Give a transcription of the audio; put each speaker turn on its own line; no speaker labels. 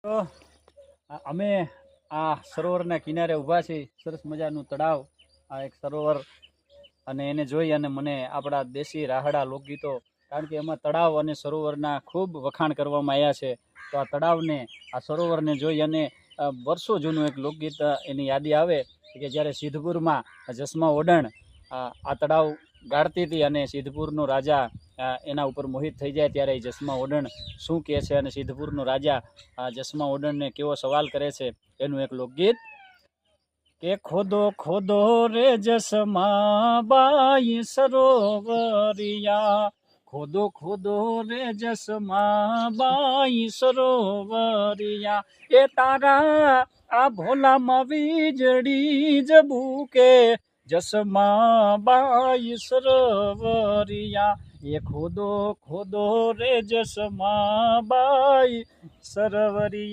તો અમે આ સરોવરના કિનારે ઊભા છીએ. સરસ મજાનું તળાવ, આ એક સરોવર, અને એને જોઈ અને મને આપણા દેશી રાહડા લોકગીતો, કારણ કે એમાં તળાવ અને સરોવરના ખૂબ વખાણ કરવામાં આવ્યા છે. તો આ તળાવને, આ સરોવરને જોઈ અને વર્ષો જૂનું એક લોકગીત એની યાદી આવે કે જ્યારે સિદ્ધપુરમાં જસમા ઓડણ આ તળાવ ગાળતી હતી અને સિદ્ધપુરનો રાજા એના ઉપર મોહિત થઈ જાય ત્યારે જસમા ઓડણ શું કહે છે અને સિદ્ધપુરનો રાજા જસમા ઓડણને કેવો સવાલ કરે છે, એનું એક લોકગીત કે ખોદો ખોદો રે જસમા બાઈ સરોવરિયા, ખોદો ખોદો રે જસમા બાઈ સરોવરિયા, એ તારા આ ભોલામાં વીજળી જબુકે જસમા બાઈ સરોવરિયા, એ ખોદો ખોદો રે જસમા બાઈ સરોવરિયા.